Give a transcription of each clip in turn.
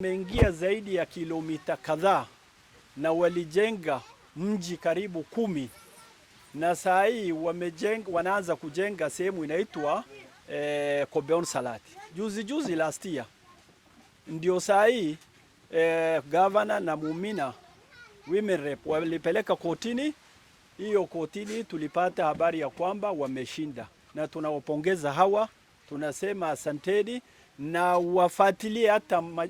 Wameingia zaidi ya kilomita kadhaa na walijenga mji karibu 10 na saa hii wanaanza kujenga sehemu inaitwa Kobeon Salati. Juzi last year ndio saa hii governor na Mumina women rep walipeleka kotini. Hiyo kotini tulipata habari ya kwamba wameshinda, na tunawapongeza hawa, tunasema asanteni na wafuatilie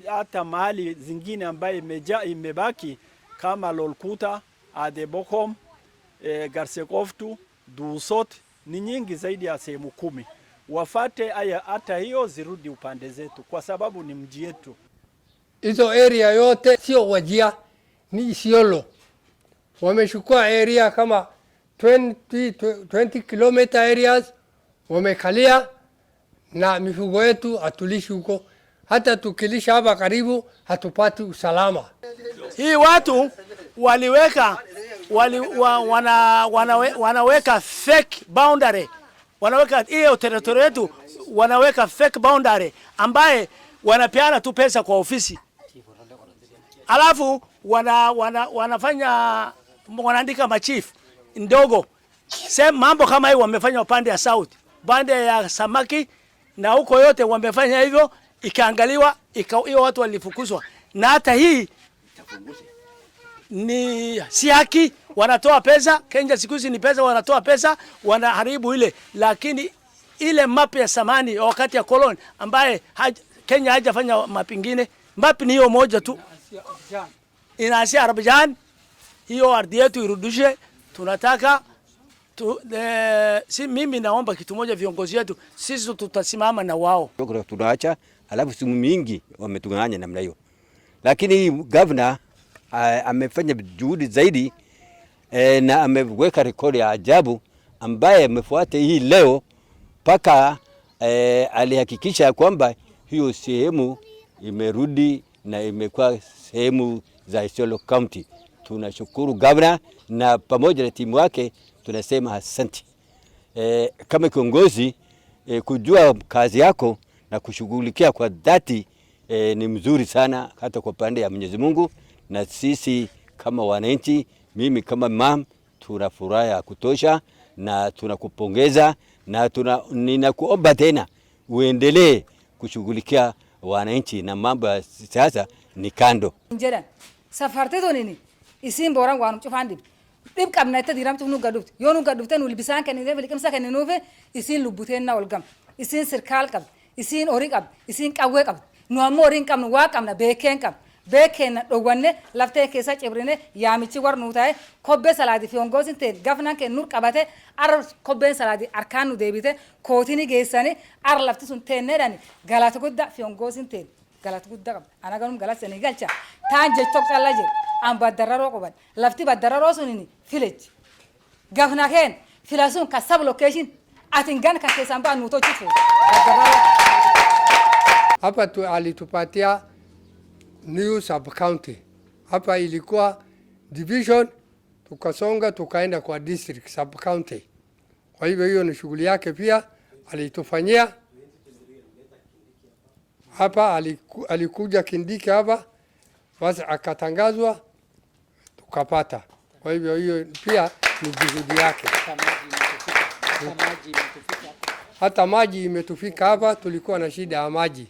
hata mahali zingine ambaye imebaki kama Lolkuta, Adebokom, Garsekoftu, Dusot, ni nyingi zaidi ya sehemu 10. Wafate hata hiyo zirudi upande zetu kwa sababu ni mji yetu. Hizo area yote sio Wajir, ni Isiolo. Wamechukua area kama 20 kilometer areas wamekalia, na mifugo yetu hatulishi huko. Hata tukilisha hapa karibu hatupati usalama. Hii watu wanaweka fake boundary. Wanaweka hiyo territory yetu, wanaweka fake boundary ambaye wanapeana tu pesa kwa ofisi. Alafu wanaandika machief ndogo. Mambo kama hii wamefanya upande ya South, upande ya Samaki na huko yote wamefanya hivyo, ikaangaliwa hiyo watu walifukuzwa. Na hata hii ni si haki, wanatoa pesa. Kenya siku hizi ni pesa, wanatoa pesa, wanaharibu ile. Lakini ile map ya samani wakati ya koloni ambaye Kenya hajafanya map nyingine, map ni hiyo moja tu. Inasia Azerbaijan, hiyo ardhi yetu irudishe. Tunataka mimi naomba kitu moja, viongozi wetu sisi tutasimama na wao. Tunaacha alafu simu mingi wametunganya namna hiyo. Lakini governor amefanya juhudi zaidi na ameweka rekodi ya ajabu ambaye amefuata hii leo paka alihakikisha kwamba hiyo sehemu imerudi na imekuwa sehemu za Isiolo County. Tunashukuru governor na pamoja na timu wake tunasema asante. Kama kiongozi kujua kazi yako na kushughulikia kwa dhati ni mzuri sana hata kwa pande ya Mwenyezi Mungu, na sisi kama wananchi, mimi kama mam, tunafuraha ya kutosha na tunakupongeza na ninakuomba tena uendelee kushughulikia wananchi na mambo ya sasa ni kando. Njera safarte donini isin boran wanu chufandi dib qabna ta diram tunu gadubt yonu gadubtan ulbisan kan idel kamsa kan nuve isin lubutenna walgam isin sirkal qab isin ori qab isin qawwe qab nu amorin qab nu wa qabna beken qab beken dogonne lafte kesa cebrine yamichi war nu tay kobbe saladi fiongosin te gafnan ke nur qabate ar kobbe saladi arkanu debite kotini geesani ar lafti sun tenedani galata gudda fiongosin te galata gudda qab anaganum galasani galcha tanje tok talaje am badararo qoban lafti badararo sunini village gafna ken filasun ka sub location atingan kan kesamba nu to chifu hapa tu alitupatia new sub county. Hapa ilikuwa division, tukasonga tukaenda kwa district sub county. Kwa hivyo hiyo ni shughuli yake pia alitufanyia. Hapa alikuja Kindiki hapa, basi akatangazwa tukapata. Kwa hivyo hiyo pia ni juhudi yake. Hata maji imetufika hapa, tulikuwa na shida ya maji.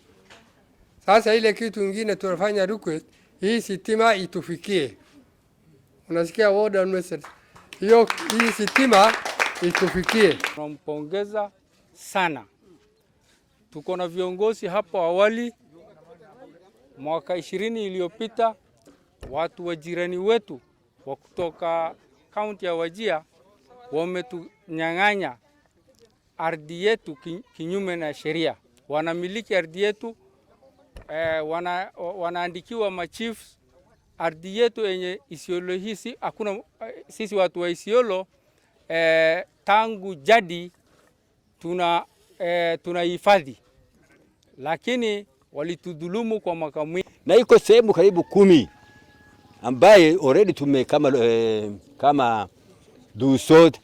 Sasa ile kitu kingine tunafanya request, hii sitima itufikie. Unasikia order message. Hii sitima itufikie. Tunampongeza sana. Tuko na viongozi hapo awali mwaka 20 iliyopita, watu wa jirani wetu wa kutoka kaunti ya Wajir wametunyang'anya ardhi yetu kinyume na sheria. Wanamiliki ardhi yetu, wanaandikiwa machiefs. Ardhi yetu yenye Isiolo hisi hakuna, sisi watu wa Isiolo tangu jadi tunahifadhi, lakini walitudhulumu kwa mwaka mwingi. Na iko sehemu karibu 10 ambaye already kama Dusot,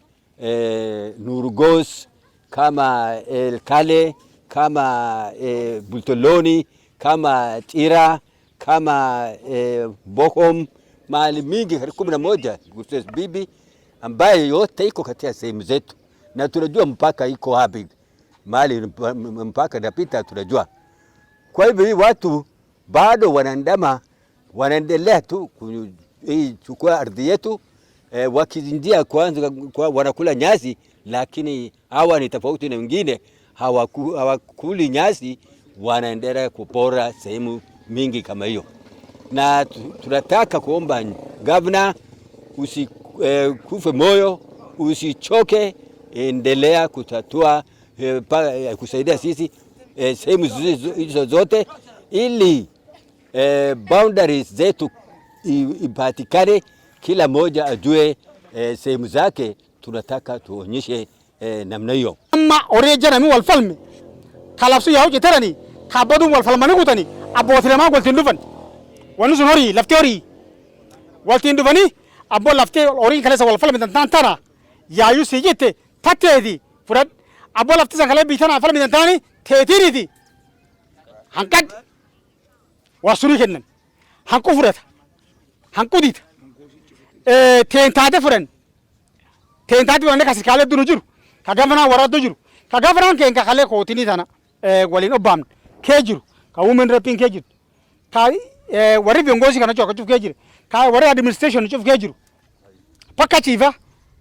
Nurgos, kama El Kale, kama Bultoloni, kama Tira, kama Bohom, mahali mingi 11 Gustes Bibi, ambaye yote iko katika sehemu zetu, na tunajua mpaka iko wapi, mahali mpaka napita tunajua. Kwa hivyo watu bado wanaendelea tu kuchukua ardhi yetu, wakizindia kwanza wanakula nyasi, lakini hawa ni tofauti na wengine, hawakuli nyasi, wanaendelea kupora sehemu mingi kama hiyo. Na tunataka kuomba gavana usikufe moyo, usichoke, endelea kutatua kusaidia sisi sehemu hizo zote, ili boundaries zetu ipatikane, kila moja ajue sehemu zake. Tunataka tuonyeshe namna hiyo. Amma orejana mi walfalme kalafsu yahu jeterani kabadu walfalmani kutani abotirama goltindufan wanu sunori lafteori waltindufani abo lafte ori kalesa walfalme tantana yayu sijete tatedi furad abo lafte sangale bitana falme tantani tetiridi hankad wasuri kennan hanku furata hanku dit tentade furan tentade wonne kasikale dunu juru kagavana warado juru kagavana ken ka khale ko tini tana walin obam ke juru ka women raping ke juru ka wari viongozi kana choka chuf ke juru ka wari administration chuf ke juru paka chiva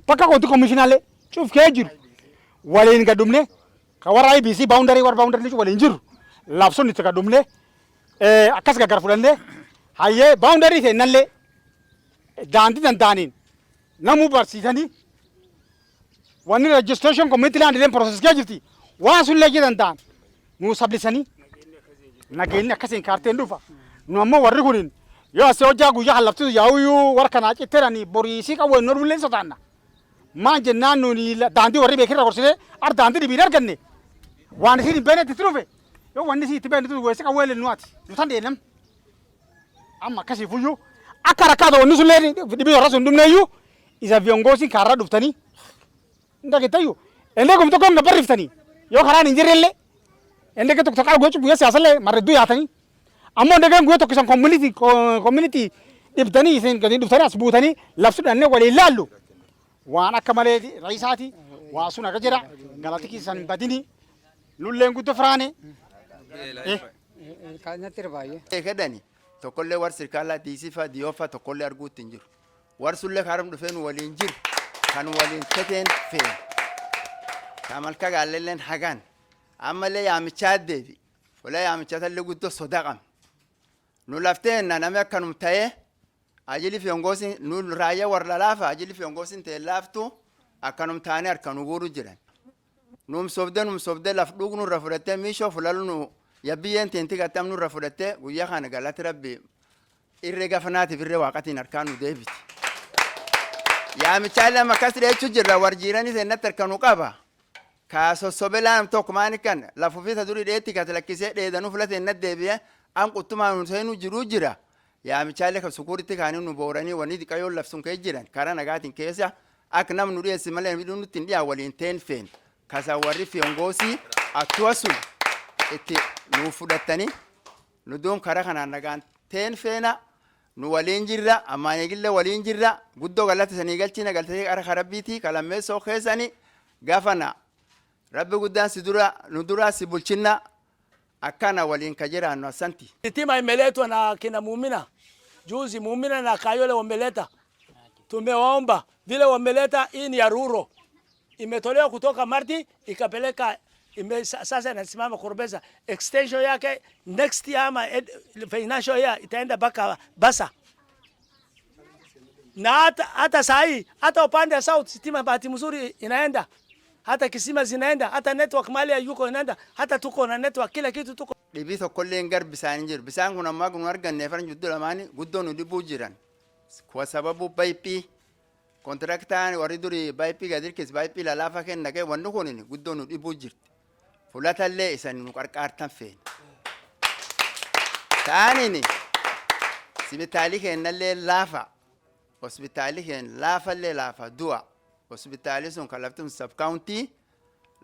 paka ko commissioner chuf ke juru walin ga dumne ka wara IBC boundary ni walin juru lapso ni taka dumne akas ga garfulande haye boundary te nalle dandi dandanin namu barsitani wani registration committee land den process ke jirti wasu legi dandan mu sablisani nageni akasin karte ndufa no amma warri kunin yo se oja gu ya halaftu yawu warkana citerani borisi ka wonor bulen sotana ma jennanu ni dandi warri be kira korsile ar dandi di binar ganne wani sini bene titrufe yo wani si tibene tu wese ka wele nuati lutande nam amma kasi fuyu akara kado woni sulle di bi raso ndumne yu isa viongozi kara duftani ndake tayo ende ko mtoko ngabar riftani yo kharani njirelle ende ke to ka gochu buya siasale mardu yatani ammo ndege nguye to kisan community dibtani sen gadi duftani asbutani lafsu danne wali lallu wana kamale raisati wasuna gajira galati kisan badini lulle nguto frane kana tirbaye kedani to kolle war sirkala disifa diofa to kolle argut injir war sulle kharam do fen wali injir kan walin keten fe kamal kaga lelen hagan amale ya michade wala ya michata le guddo sodaqam nu laften na me kanum taye ajili fiongosi nu raya war lalafa ajili fiongosi te laftu akanum tane arkanu guru jiran num sobde lafdug nu rafurate misho fulalnu yabiyen tentiga tamnu rafurate guya khana galat rabbi irrega fanati firre waqatin arkanu debit ya michale makasre chujira warjirani senatar kanu qaba kaso sobelan tokmani kan la fufita duri de etika talakise de danu fulate naddebiya am qutuma senu jiru jira ya michale ka sukuriti kanu nu borani wani dikayo lafsun kay jiran karana gatin kesa aknam nu de simale midunu tindia walin ten fen kasa wari fiongosi atwasu ete nu fudatani nu dom karakana nagan ten fena nu walin jirra amane gille walin jirra guddo galata sani galchina galtay ara kharabiti kalamme so khesani gafana rabbi guddan sidura nudura sibulchina akana walin kajira no asanti Sitima imeletwa na kina Muumina juzi. Muumina na Kayole wameleta, tumewaomba vile wameleta. Hii ni ya Ruro, imetolewa kutoka Marti ikapeleka sasa inasimama Kurbeza. Extension yake next year ama financial year itaenda baka Basa. Na hata sahi hata upande South sitima bahati mzuri inaenda, hata kisima zinaenda, hata network mali ya yuko inaenda, hata tuko na network, kila kitu tuko. Dibito kolle ngar bisan jir bisan kuna magun wargan ne faran juddu lamani guddonu dibu jiran kwa sababu pipe contractan wariduri pipe gadir kis pipe la lafa ken nage wannu konini guddonu dibu jirt fulata le isan nu qarqartan fe tanini sibitali ken nalle lafa hospitali ken lafa le lafa dua hospitali son kalaftum sub county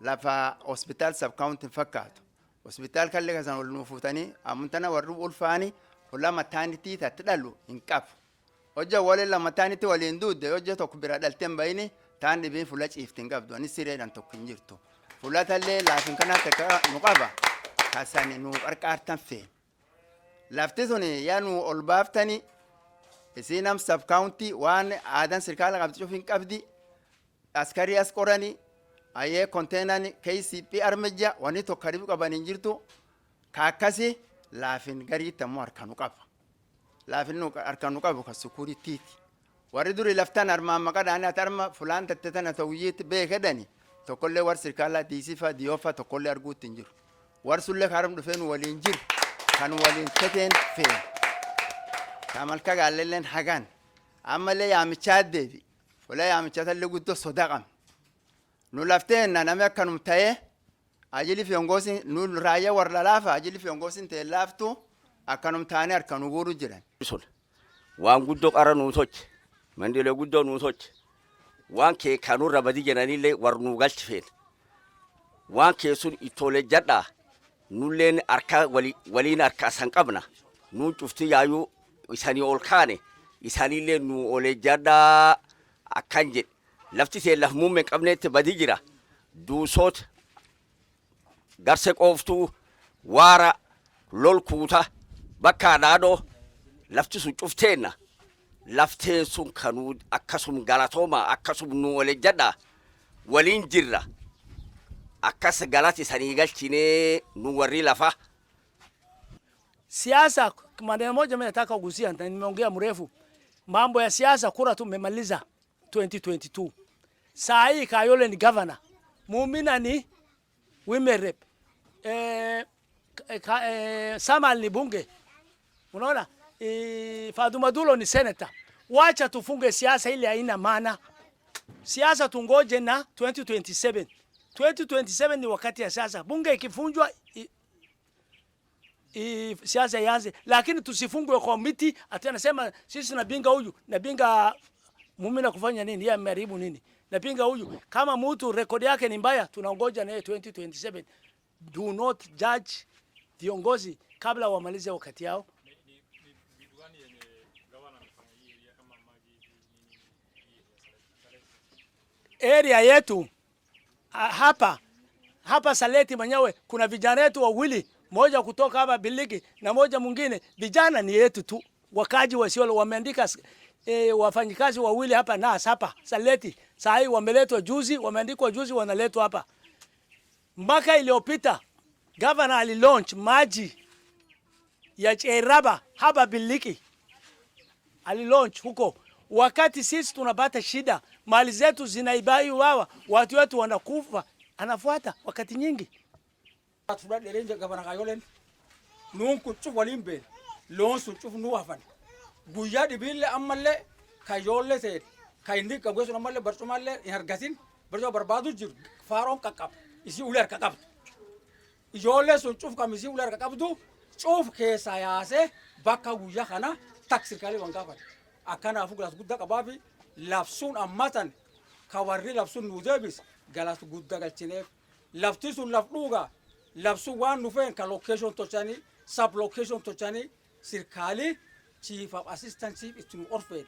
lafa hospital sub county fakkato hospital kalle kasan wal nufutani amntana warru ulfani fuula mataanitii tatti dhalu hin qabu. Hojja waliin lamataanitti waliin duudde hojja tokko bira dhalteen bayini taan dhibiin fuula ciiftiin qabdu anis sireedhaan tokko hin jirtu. Fuula tallee laafin kanaatti nu qaba kaasanii nu qarqaartan fee. Lafti sun yaa nu ol baaftanii isiin am sab kaawuntii waan aadaan sirkaala qabdi cufiin qabdi askarii as qoranii ayee konteenaan KCP armejja wani tokko haribu qaban hin jirtu kaakkasi laafin gariitti ammoo harkanu qaba. Laafin harkanu qabu kan sukuuritiiti. Warri duri laftan armaan maqadhaan ati arma fulaan tattetan ata wuyyiitti beekedani tokkollee war sirkaala diisifa diyoofa tokkollee arguutti hin jiru. War sullee haram dhufeen waliin jiru kan waliin teteen feen. Kamalka gaalleen hagan ammallee yaamichaa deebi. Fuula yaamichaa tallee guddoo sodaa qabna. Nu lafteen namni akkanum ta'ee ajili fiyongoosin nu raayyaa warra laafa ajili fiyongoosin ta'e laaftu akkanum taanee harkanu guuru jiran. Waan guddoo qara nuu soche mandilee guddoo nuu soche waan kee kanurra badii jedhanillee war nuu galchi feen waan kee sun ittoolee jadhaa nulleen harka waliin harka san qabna nuu cufti yaayuu isanii ol kaane isaanillee nuu olee jadhaa akkan jedhe. Lafti see laf muummee qabneetti badii jira duusoota garse qooftuu waara lol kuuta bakka dhaadhoo lafti sun cufteenna lafteen sun kanuu akkasum galatooma akkasum nu waliin jadhaa waliin jirra akkas galati sanii galchinee nu warri lafa. Siasa, maneno moja mimi nataka kugusia, nimeongea mrefu. Mambo ya siasa kura tumemaliza 2022. Saa hii Kayole ni governor. Muumina ni women rep. Samal ni bunge. Unaona? Fatuma Dulo ni senator. Wacha tufunge siasa ile haina maana. Siasa tungoje na 2027. 2027 ni wakati ya siasa. Bunge ikifunjwa siasa ianze, lakini tusifungwe komiti ati anasema sisi nabinga huyu, nabinga Muumina kufanya nini? Yeye ameharibu nini? Nabinga huyu. Kama mtu rekodi yake ni mbaya, tunaongoja na 2027. Do not judge viongozi kabla wamalize wakati yao. Area yetu hapa Saleti mwenyewe kuna vijana wetu wawili, moja kutoka hapa Biligi na moja mwingine. Vijana ni yetu tu, wakaji wa Isiolo wameandika wafanyikazi wawili hapa na hapa Saleti. Saa hii wameletwa juzi, wameandikwa juzi, wanaletwa hapa. Mwaka iliyopita governor alilaunch maji ya Cheraba hapa Biligi. Alilaunch huko. Wakati sisi tunapata shida, mali zetu zinaibiwa, watu wetu wanakufa, anafuata wakati nyingi. Tunaenda renje gavana Kayolen nunku chuf walimbe lonsu chuf nuwafan guyya dibille amalle Kayolle se kayindi kabgesu amalle barsumalle hargasin barjo barbadu jir faron kakap isi uler kakap ijolle sun chuf kamisi uler kakapdu chuf keessa yaase bakka guyya kana taksir kali wangafan akana afu galas gudda qabafi lafsun ammatan kawarri lafsun nudebis galas gudda galchineef lafti sun lafduga labsu waan nufeen ka location tochani sub location tochani sirkali chief of assistant chief itinu orfeen